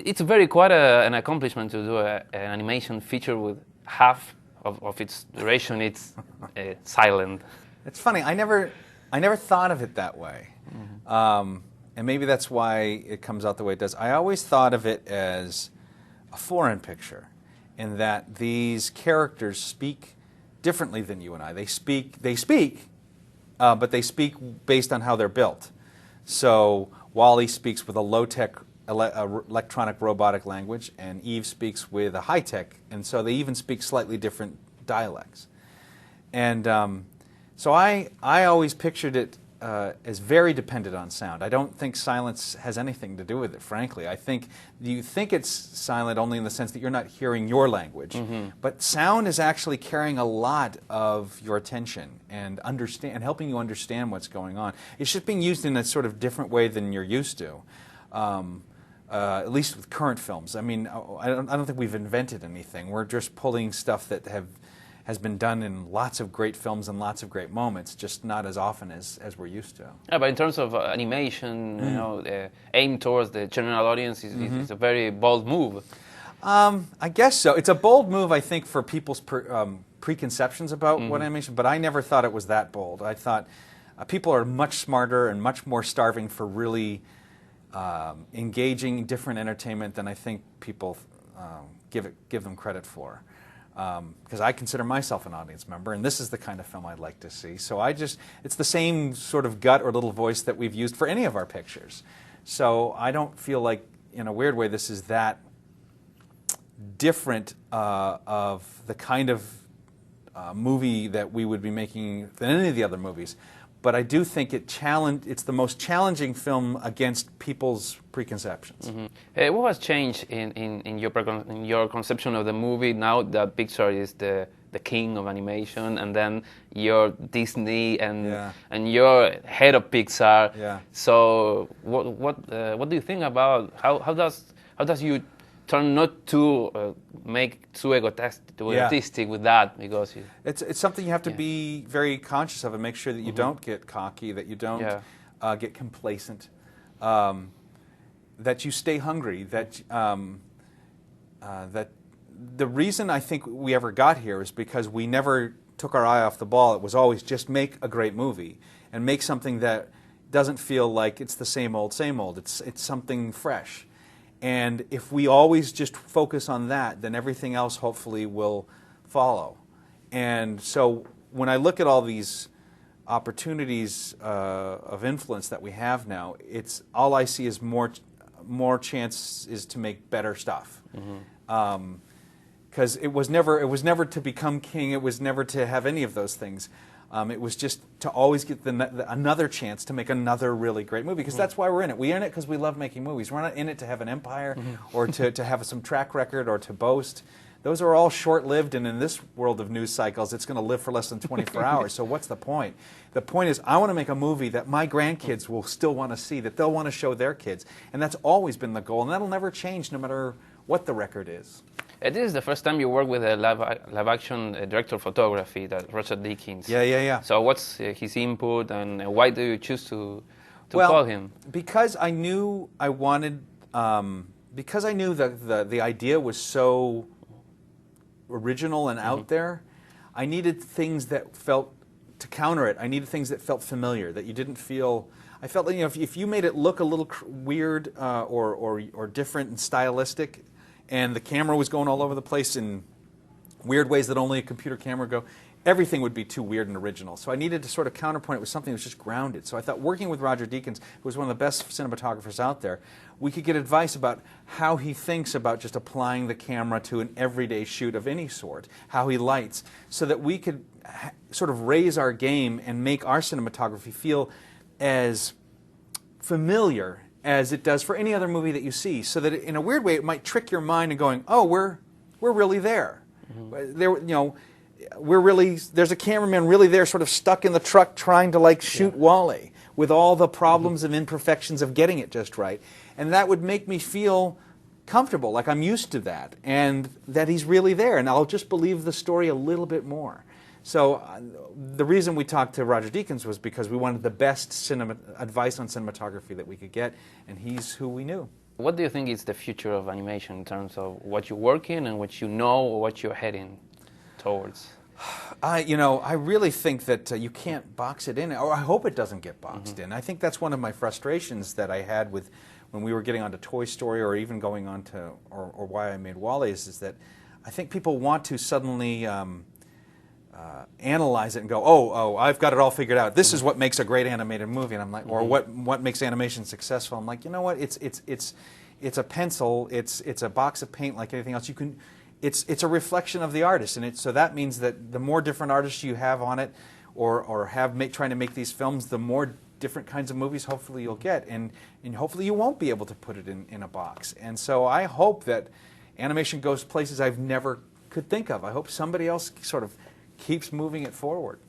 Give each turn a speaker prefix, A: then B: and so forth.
A: It's very quite an accomplishment to do an animation feature with half of its duration. It's silent.
B: It's funny. I never thought of it that way, and maybe that's why it comes out the way it does. I always thought of it as a foreign picture, in that these characters speak differently than you and I. They speak, but they speak based on how they're built. So Wally speaks with a low-tech electronic robotic language, and Eve speaks with a high-tech, and so they even speak slightly different dialects. And so I always pictured it as very dependent on sound. I don't think silence has anything to do with it, frankly. I think you think it's silent only in the sense that you're not hearing your language, but sound is actually carrying a lot of your attention and helping you understand what's going on. It's just being used in a sort of different way than you're used to. At least with current films. I mean, I don't think we've invented anything. We're just pulling stuff that has been done in lots of great films and lots of great moments, just not as often as we're used to.
A: Yeah, but in terms of animation, you know, aim towards the general audience is a very bold move.
B: I guess so. It's a bold move, I think, for people's preconceptions about what animation, but I never thought it was that bold. I thought people are much smarter and much more starving for really engaging, different entertainment than I think people give them credit for. Because I consider myself an audience member, and this is the kind of film I'd like to see. So it's the same sort of gut or little voice that we've used for any of our pictures. So I don't feel like, in a weird way, this is that different of the kind of movie that we would be making than any of the other movies. But I do think it's the most challenging film against people's preconceptions.
A: What has changed in your conception of the movie now that Pixar is the king of animation, and then you're Disney and you're head of Pixar?
B: Yeah.
A: So what do you think about how does you turn not to make too egotistic with that, because
B: it's something you have to be very conscious of and make sure that you don't get cocky, that you don't get complacent, that you stay hungry, that that the reason I think we ever got here is because we never took our eye off the ball. It was always just make a great movie and make something that doesn't feel like it's the same old, same old. It's something fresh. And if we always just focus on that, then everything else hopefully will follow. And so when I look at all these opportunities of influence that we have now, it's all I see is more chances to make better stuff. Because it was never to become king. It was never to have any of those things. It was just to always get another chance to make another really great movie, because that's why we're in it. We're in it because we love making movies. We're not in it to have an empire or to have some track record or to boast. Those are all short-lived, and in this world of news cycles, it's going to live for less than 24 hours. So what's the point? The point is, I want to make a movie that my grandkids will still want to see, that they'll want to show their kids. And that's always been the goal, and that'll never change no matter what the record is.
A: This is the first time you work with a live-action director of photography, that Roger Deakins.
B: Yeah.
A: So what's his input, and why do you choose to call him?
B: Because I knew I wanted, because I knew that the idea was so original and out there, I needed things that felt, to counter it, I needed things that felt familiar, that you didn't feel, I felt like, if you made it look a little weird or different and stylistic, and the camera was going all over the place in weird ways that only a computer camera go, everything would be too weird and original. So I needed to sort of counterpoint it with something that was just grounded. So I thought, working with Roger Deakins, who was one of the best cinematographers out there, we could get advice about how he thinks about just applying the camera to an everyday shoot of any sort, how he lights, so that we could sort of raise our game and make our cinematography feel as familiar as it does for any other movie that you see, so that in a weird way it might trick your mind and going, oh, we're really there. There, there's a cameraman really there, sort of stuck in the truck trying to shoot Wally with all the problems and imperfections of getting it just right, and that would make me feel comfortable, like I'm used to that, and that he's really there, and I'll just believe the story a little bit more. So the reason we talked to Roger Deakins was because we wanted the best advice on cinematography that we could get, and he's who we knew.
A: What do you think is the future of animation in terms of what you work in and what you know or what you're heading towards?
B: I really think that you can't box it in, or I hope it doesn't get boxed in. I think that's one of my frustrations that I had with when we were getting onto Toy Story, or even going on to, or why I made WALL-E, is that I think people want to suddenly analyze it and go, oh, I've got it all figured out. This is what makes a great animated movie, and I'm like, or what makes animation successful. I'm like, you know what? It's a pencil. It's a box of paint like anything else. You can. It's a reflection of the artist, and so that means that the more different artists you have on it, or trying to make these films, the more different kinds of movies hopefully you'll get, and hopefully you won't be able to put it in a box. And so I hope that animation goes places I've never could think of. I hope somebody else sort of keeps moving it forward.